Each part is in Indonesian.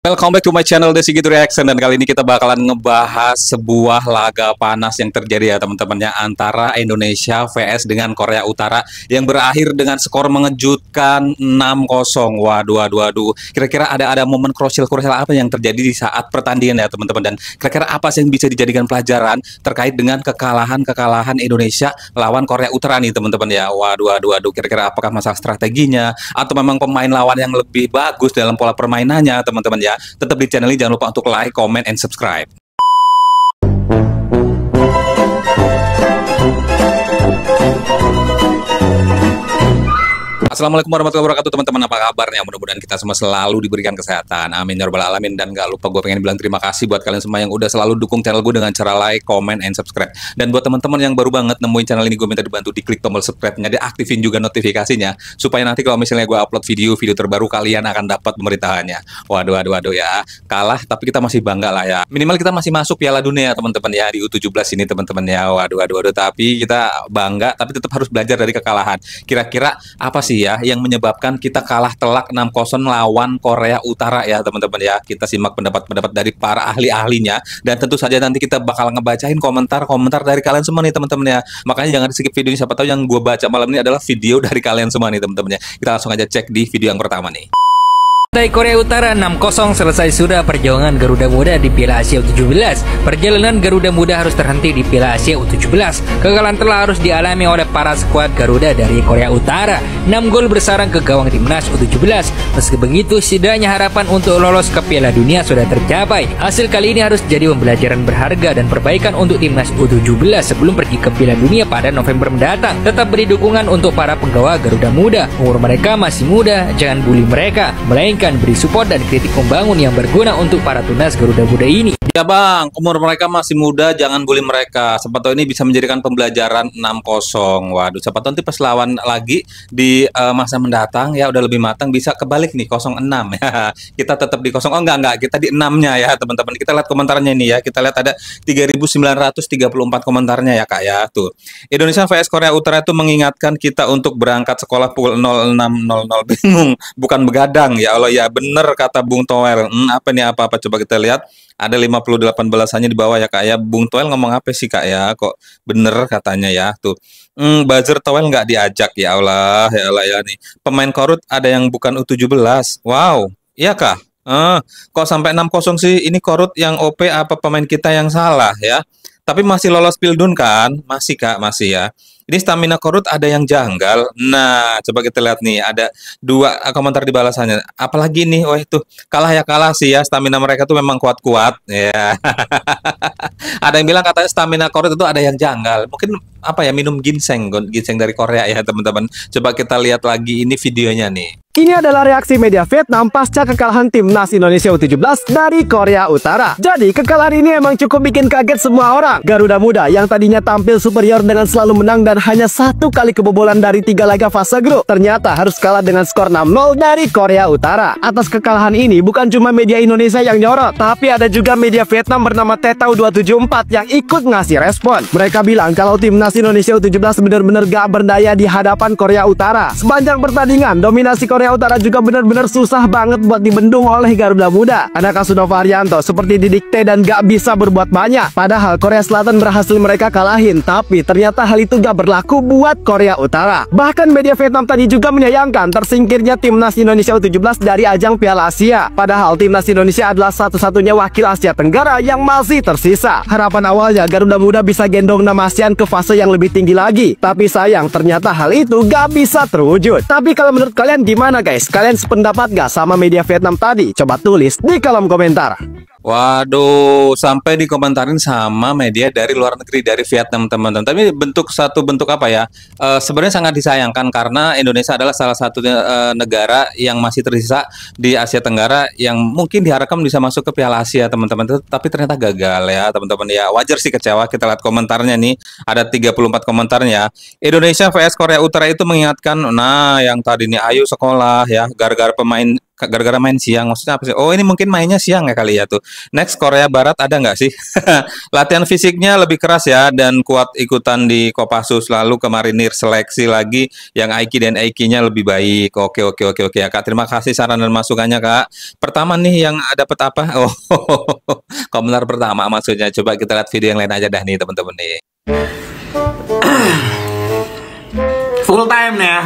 Welcome back to my channel Desi Gitu Reaction, dan kali ini kita bakalan ngebahas sebuah laga panas yang terjadi ya teman-teman ya, antara Indonesia vs dengan Korea Utara yang berakhir dengan skor mengejutkan 6-0. Waduh. Kira-kira ada momen krusial apa yang terjadi di saat pertandingan ya teman-teman, dan kira-kira apa sih yang bisa dijadikan pelajaran terkait dengan kekalahan Indonesia lawan Korea Utara nih teman-teman ya. Waduh. Kira-kira apakah masalah strateginya atau memang pemain lawan yang lebih bagus dalam pola permainannya teman-teman ya. Tetap di channel ini, jangan lupa untuk like, comment, and subscribe. Assalamualaikum warahmatullahi wabarakatuh teman-teman, apa kabarnya? Mudah-mudahan kita semua selalu diberikan kesehatan, amin ya rabbal alamin. Dan gak lupa gue pengen bilang terima kasih buat kalian semua yang udah selalu dukung channel gue dengan cara like, comment, and subscribe. Dan buat teman-teman yang baru banget nemuin channel ini, gue minta dibantu diklik tombol subscribe-nya, diaktifin juga notifikasinya, supaya nanti kalau misalnya gue upload video terbaru kalian akan dapat pemberitahannya. Waduh ya, kalah tapi kita masih bangga lah ya. Minimal kita masih masuk Piala Dunia teman-teman ya, di U17 ini teman-teman ya. Waduh, tapi kita bangga tapi tetap harus belajar dari kekalahan. Kira-kira apa sih ya yang menyebabkan kita kalah telak 6-0 lawan Korea Utara ya teman-teman ya. Kita simak pendapat-pendapat dari para ahli-ahlinya, dan tentu saja nanti kita bakal ngebacain komentar dari kalian semua nih teman-teman ya. Makanya jangan skip video ini, siapa tahu yang gue baca malam ini adalah video dari kalian semua nih teman-teman ya. Kita langsung aja cek di video yang pertama nih. Dari Korea Utara 6-0 selesai sudah perjuangan Garuda Muda di Piala Asia U17. Perjalanan Garuda Muda harus terhenti di Piala Asia U17. Kekalahan telah harus dialami oleh para skuad Garuda dari Korea Utara. 6 gol bersarang ke gawang timnas U17. Meski begitu, setidaknya harapan untuk lolos ke Piala Dunia sudah tercapai. Hasil kali ini harus jadi pembelajaran berharga dan perbaikan untuk timnas U17 sebelum pergi ke Piala Dunia pada November mendatang. Tetap beri dukungan untuk para penggawa Garuda Muda. Umur mereka masih muda, jangan bully mereka, melainkan beri support dan kritik membangun yang berguna untuk para tunas Garuda Muda ini. Ya bang, umur mereka masih muda, jangan bully mereka. Siapa tahu ini bisa menjadikan pembelajaran 6-0. Waduh, siapa tahu nanti pas lawan lagi di masa mendatang ya udah lebih matang, bisa kebalik nih 0-6 ya. Kita tetap di 0. Oh enggak, kita di 6-nya ya teman-teman. Kita lihat komentarnya ini ya. Kita lihat ada 3.934 komentarnya ya Kak ya. Tuh. Indonesia vs Korea Utara itu mengingatkan kita untuk berangkat sekolah pukul 06.00. Bingung, bukan begadang ya Allah ya. Bener kata Bung Toel. Apa nih apa coba kita lihat. Ada 58 balasannya di bawah ya Kak ya. Bung Toel ngomong apa sih Kak ya? Kok bener katanya ya. Tuh. Buzzer Toel nggak diajak ya Allah ya nih. Pemain Korut ada yang bukan U17. Wow. Iya Kak? Kok sampai 6-0 sih? Ini Korut yang OP apa pemain kita yang salah ya? Tapi masih lolos Pildun kan? Masih Kak, masih ya. Ini stamina Korut ada yang janggal. Nah, coba kita lihat nih, ada 2 komentar di balasannya. Apalagi nih, wah itu kalah ya kalah sih ya. Stamina mereka tuh memang kuat-kuat. Ya. Ada yang bilang katanya stamina Korut itu ada yang janggal. Mungkin apa ya, minum ginseng dari Korea ya teman-teman. Coba kita lihat lagi ini videonya nih. Ini adalah reaksi media Vietnam pasca kekalahan timnas Indonesia U17 dari Korea Utara. Jadi kekalahan ini emang cukup bikin kaget semua orang. Garuda Muda yang tadinya tampil superior dengan selalu menang dan hanya 1 kali kebobolan dari 3 laga fase grup, ternyata harus kalah dengan skor 6-0 dari Korea Utara. Atas kekalahan ini bukan cuma media Indonesia yang nyorot, tapi ada juga media Vietnam bernama Tetau274 yang ikut ngasih respon. Mereka bilang kalau timnas Indonesia U17 benar-benar gak berdaya di hadapan Korea Utara. Sepanjang pertandingan, dominasi Korea Utara juga benar-benar susah banget buat dibendung oleh Garuda Muda. Ada Kasunovo Haryanto seperti didikte dan gak bisa berbuat banyak. Padahal Korea Selatan berhasil mereka kalahin, tapi ternyata hal itu gak berlaku buat Korea Utara. Bahkan media Vietnam tadi juga menyayangkan tersingkirnya timnas Indonesia U17 dari ajang Piala Asia. Padahal timnas Indonesia adalah satu-satunya wakil Asia Tenggara yang masih tersisa. Harapan awalnya Garuda Muda bisa gendong nama ASEAN ke fase yang lebih tinggi lagi. Tapi sayang, ternyata hal itu gak bisa terwujud. Tapi kalau menurut kalian gimana guys? Kalian sependapat gak sama media Vietnam tadi? Coba tulis di kolom komentar. Waduh, sampai dikomentarin sama media dari luar negeri, dari Vietnam teman-teman. Tapi bentuk apa ya? Sebenarnya sangat disayangkan karena Indonesia adalah salah satu negara yang masih tersisa di Asia Tenggara yang mungkin diharapkan bisa masuk ke Piala Asia teman-teman. Tapi ternyata gagal ya teman-teman ya. Wajar sih kecewa. Kita lihat komentarnya nih. Ada 34 komentarnya. Indonesia vs Korea Utara itu mengingatkan, nah yang tadi nih ayo sekolah ya, gara-gara pemain gara-gara main siang. Maksudnya apa sih? Oh, ini mungkin mainnya siang ya kali ya tuh. Next, Korea Barat ada nggak sih? Latihan fisiknya lebih keras ya dan kuat ikutan di Kopassus. Lalu ke Marinir seleksi lagi yang Aiki dan Aikinya lebih baik. Oke, oke, oke, oke ya Kak. Terima kasih saran dan masukannya Kak. Pertama nih yang dapat apa? Oh, komentar pertama maksudnya. Coba kita lihat video yang lain aja dah nih teman-teman nih. Full time nih ya,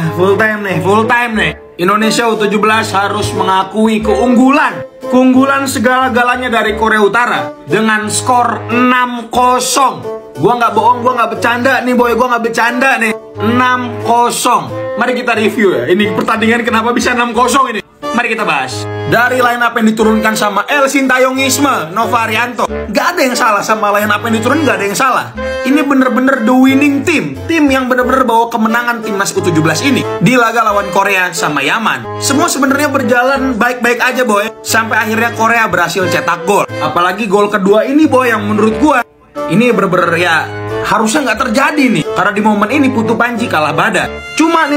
full time nih. Indonesia U17 harus mengakui keunggulan segala-galanya dari Korea Utara dengan skor 6-0. Gua nggak bohong, gua nggak bercanda nih boy, gua nggak bercanda nih. 6-0. Mari kita review ya. Ini pertandingan kenapa bisa 6-0 ini? Mari kita bahas. Dari line up yang diturunkan sama El Sintayongisme, Nova Arianto, gak ada yang salah sama line up yang diturunkan, gak ada yang salah. Ini bener-bener the winning team, tim yang bener-bener bawa kemenangan timnas U17 ini di laga lawan Korea sama Yaman. Semua sebenarnya berjalan baik-baik aja boy, sampai akhirnya Korea berhasil cetak gol. Apalagi gol kedua ini boy, yang menurut gua ini bener-bener ya harusnya nggak terjadi nih, karena di momen ini Putu Panji kalah badan. Cuma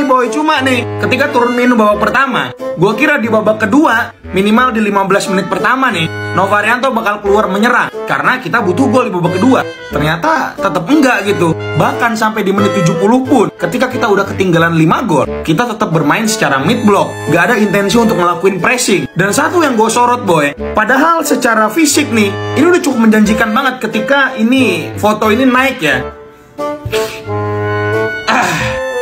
nih ketika turun minum babak pertama, gue kira di babak kedua minimal di 15 menit pertama nih Nova Arianto bakal keluar menyerang karena kita butuh gol di babak kedua. Ternyata tetap enggak gitu. Bahkan sampai di menit 70 pun ketika kita udah ketinggalan 5 gol, kita tetap bermain secara mid block, gak ada intensi untuk ngelakuin pressing. Dan satu yang gue sorot boy, padahal secara fisik nih ini udah cukup menjanjikan banget ketika ini foto ini naik ya.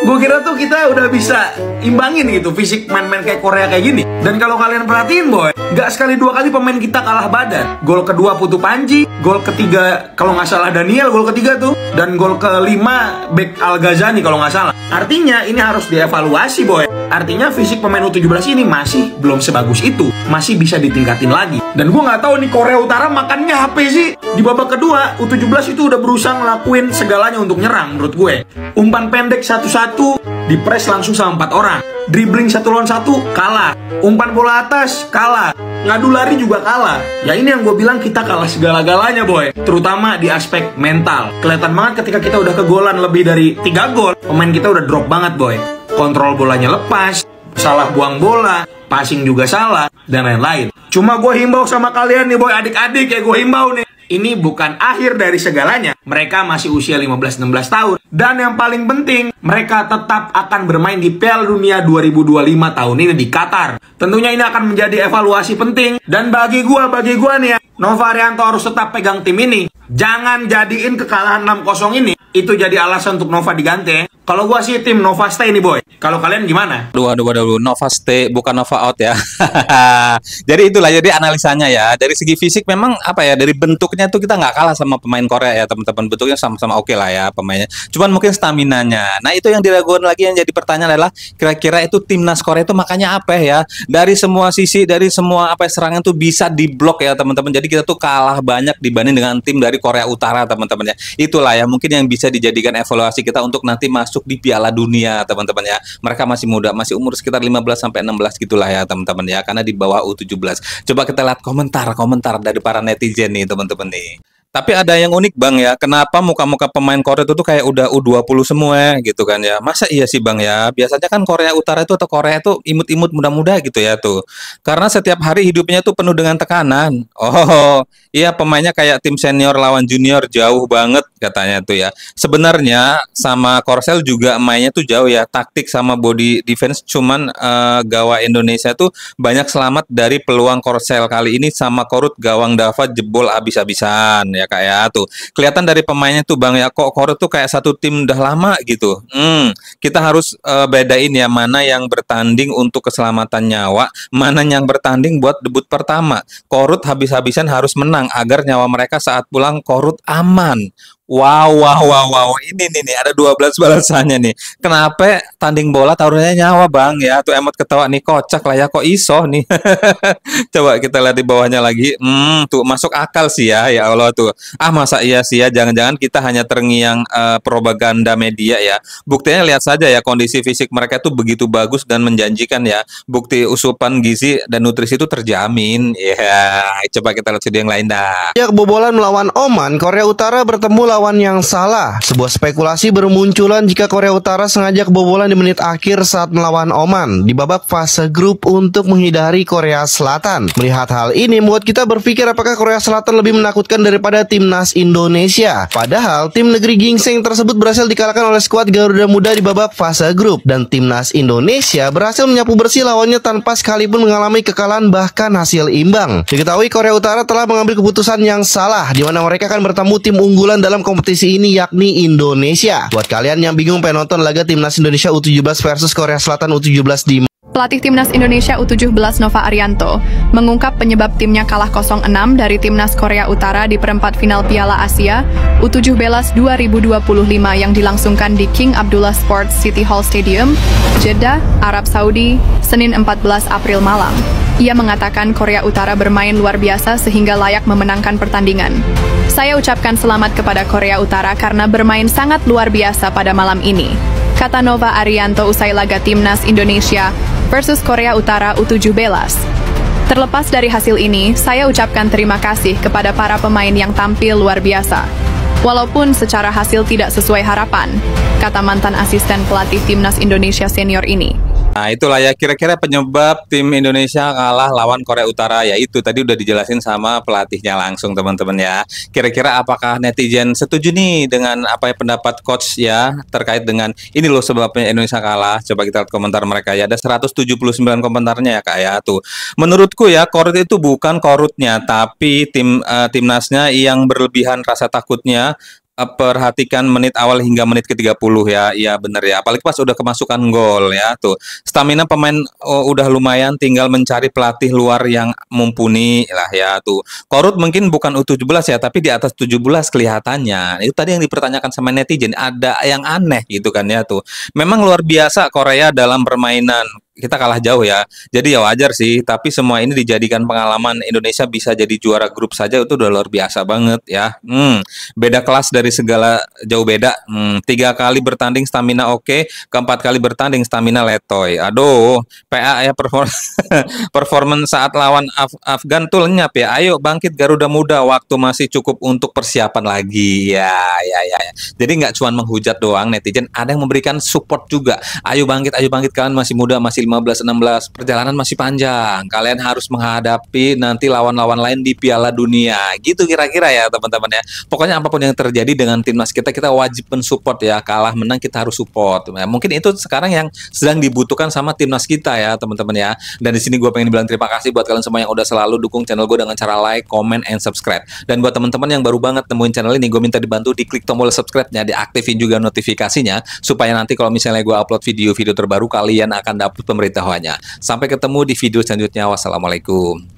Gue kira tuh kita udah bisa imbangin gitu fisik main-main kayak Korea kayak gini. Dan kalau kalian perhatiin boy, gak sekali dua kali pemain kita kalah badan. Gol kedua Putu Panji, gol ketiga kalau nggak salah Daniel, gol ketiga tuh, dan gol kelima Bek Al Ghazani kalau nggak salah. Artinya ini harus dievaluasi boy. Artinya fisik pemain U17 ini masih belum sebagus itu, masih bisa ditingkatin lagi. Dan gue nggak tahu nih Korea Utara makannya apa sih. Di babak kedua U17 itu udah berusaha ngelakuin segalanya untuk nyerang menurut gue. Umpan pendek satu-satu, dipres langsung sama 4 orang. Dribbling 1 lawan 1 kalah. Umpan bola atas kalah. Ngadu lari juga kalah. Ya ini yang gue bilang kita kalah segala-galanya boy. Terutama di aspek mental. Kelihatan banget ketika kita udah kegolan lebih dari 3 gol, pemain kita udah drop banget boy. Kontrol bolanya lepas, salah buang bola, passing juga salah, dan lain-lain. Cuma gue himbau sama kalian nih boy, adik-adik ya, gue himbau nih. Ini bukan akhir dari segalanya. Mereka masih usia 15-16 tahun. Dan yang paling penting, mereka tetap akan bermain di Piala Dunia 2025 tahun ini di Qatar. Tentunya ini akan menjadi evaluasi penting. Dan bagi gua nih ya, Nova Arianto harus tetap pegang tim ini. Jangan jadiin kekalahan 6-0 ini itu jadi alasan untuk Nova diganti. Kalau gua sih tim Nova stay nih boy. Kalau kalian gimana? Aduh, Nova stay bukan Nova out ya. Jadi itulah jadi analisanya ya. Dari segi fisik memang apa ya, dari bentuknya tuh kita nggak kalah sama pemain Korea ya teman-teman. Bentuknya sama-sama oke lah ya pemainnya. Cuman mungkin staminanya. Nah itu yang diragukan lagi, yang jadi pertanyaan adalah kira-kira itu timnas Korea itu makanya apa ya? Dari semua sisi, dari semua apa serangan tuh bisa diblok ya teman-teman. Jadi kita tuh kalah banyak dibanding dengan tim dari Korea Utara teman-teman ya. Itulah ya mungkin yang bisa dijadikan evaluasi kita untuk nanti masuk di Piala Dunia teman-teman ya. Mereka masih muda, masih umur sekitar 15-16 gitulah ya teman-teman ya, karena di bawah U17. Coba kita lihat komentar dari para netizen nih teman-teman nih. Tapi ada yang unik bang ya, kenapa muka-muka pemain Korea itu tuh kayak udah U20 semua gitu kan ya. Masa iya sih bang ya, biasanya kan Korea Utara itu atau Korea itu imut-imut muda-muda gitu ya tuh. Karena setiap hari hidupnya tuh penuh dengan tekanan. Oh iya, pemainnya kayak tim senior lawan junior, jauh banget katanya tuh ya. Sebenarnya sama Korsel juga mainnya tuh jauh ya, taktik sama body defense, cuman gawang Indonesia tuh banyak selamat dari peluang Korsel. Kali ini sama Korut gawang Dava jebol abis-abisan ya kak ya tuh. Kelihatan dari pemainnya tuh bang ya, kok Korut tuh kayak satu tim udah lama gitu. Kita harus bedain ya mana yang bertanding untuk keselamatan nyawa, mana yang bertanding buat debut pertama. Korut habis-habisan harus menang agar nyawa mereka saat pulang Korut aman. Wow, ini nih ada 12 balasannya nih. Kenapa tanding bola taruhnya nyawa bang ya? Tuh emot ketawa nih, kocak lah ya, kok iso nih. Coba kita lihat di bawahnya lagi. Tuh masuk akal sih ya Allah tuh. Masa iya sih ya, jangan-jangan kita hanya terngiang propaganda media ya. Buktinya lihat saja ya, kondisi fisik mereka tuh begitu bagus dan menjanjikan ya. Bukti usupan gizi dan nutrisi itu terjamin. Ya, coba kita lihat video yang lain dah. Ya, kebobolan melawan Oman, Korea Utara bertemu lawan yang salah. Sebuah spekulasi bermunculan jika Korea Utara sengaja kebobolan di menit akhir saat melawan Oman di babak fase grup untuk menghindari Korea Selatan. Melihat hal ini membuat kita berpikir apakah Korea Selatan lebih menakutkan daripada timnas Indonesia. Padahal tim negeri gingseng tersebut berhasil dikalahkan oleh skuad Garuda Muda di babak fase grup, dan timnas Indonesia berhasil menyapu bersih lawannya tanpa sekalipun mengalami kekalahan bahkan hasil imbang. Diketahui Korea Utara telah mengambil keputusan yang salah, di mana mereka akan bertemu tim unggulan dalam kompetisi ini, yakni Indonesia. Buat kalian yang bingung pengen nonton laga timnas Indonesia U17 versus Korea Selatan U17 di Pelatih Timnas Indonesia U17 Nova Arianto mengungkap penyebab timnya kalah 0-6 dari Timnas Korea Utara di perempat final Piala Asia U17 2025 yang dilangsungkan di King Abdullah Sports City Hall Stadium, Jeddah, Arab Saudi, Senin 14 April malam. Ia mengatakan Korea Utara bermain luar biasa sehingga layak memenangkan pertandingan. Saya ucapkan selamat kepada Korea Utara karena bermain sangat luar biasa pada malam ini, kata Nova Arianto usai laga Timnas Indonesia versus Korea Utara U17. Terlepas dari hasil ini, saya ucapkan terima kasih kepada para pemain yang tampil luar biasa. Walaupun secara hasil tidak sesuai harapan, kata mantan asisten pelatih Timnas Indonesia senior ini. Nah, itulah ya kira-kira penyebab tim Indonesia kalah lawan Korea Utara, yaitu tadi udah dijelasin sama pelatihnya langsung teman-teman ya. Kira-kira apakah netizen setuju nih dengan apa ya pendapat coach ya terkait dengan ini loh sebabnya Indonesia kalah? Coba kita lihat komentar mereka ya. Ada 179 komentarnya ya Kak ya tuh. Menurutku ya korut itu bukan korutnya, tapi timnasnya yang berlebihan rasa takutnya. Perhatikan menit awal hingga menit ke-30 ya. Iya bener ya. Apalagi pas udah kemasukan gol ya tuh. Stamina pemain udah lumayan, tinggal mencari pelatih luar yang mumpuni lah ya tuh. Korut mungkin bukan U17 ya, tapi di atas 17 kelihatannya. Itu tadi yang dipertanyakan sama netizen, ada yang aneh gitu kan ya tuh. Memang luar biasa Korea dalam permainan. Kita kalah jauh ya, jadi ya wajar sih. Tapi semua ini dijadikan pengalaman. Indonesia bisa jadi juara grup saja itu udah luar biasa banget ya. Beda kelas dari segala, jauh beda. 3 kali bertanding stamina oke, keempat kali bertanding stamina letoy. Aduh, PA ya performance saat lawan Afgan tuh lenyap ya. Ayo bangkit Garuda Muda, waktu masih cukup untuk persiapan lagi ya. Jadi nggak cuma menghujat doang netizen, ada yang memberikan support juga. Ayo bangkit kalian masih muda, masih 15-16, perjalanan masih panjang. Kalian harus menghadapi nanti lawan-lawan lain di Piala Dunia. Gitu kira-kira ya teman-teman ya. Pokoknya apapun yang terjadi dengan timnas kita wajib mensupport ya. Kalah menang kita harus support. Ya, mungkin itu sekarang yang sedang dibutuhkan sama timnas kita ya teman-teman ya. Dan di sini gue pengen bilang terima kasih buat kalian semua yang udah selalu dukung channel gue dengan cara like, comment, and subscribe. Dan buat teman-teman yang baru banget nemuin channel ini, gue minta dibantu diklik tombol subscribe-nya, diaktifin juga notifikasinya supaya nanti kalau misalnya gue upload video-video terbaru kalian akan dapat pemberitahuannya. Sampai ketemu di video selanjutnya. Wassalamualaikum.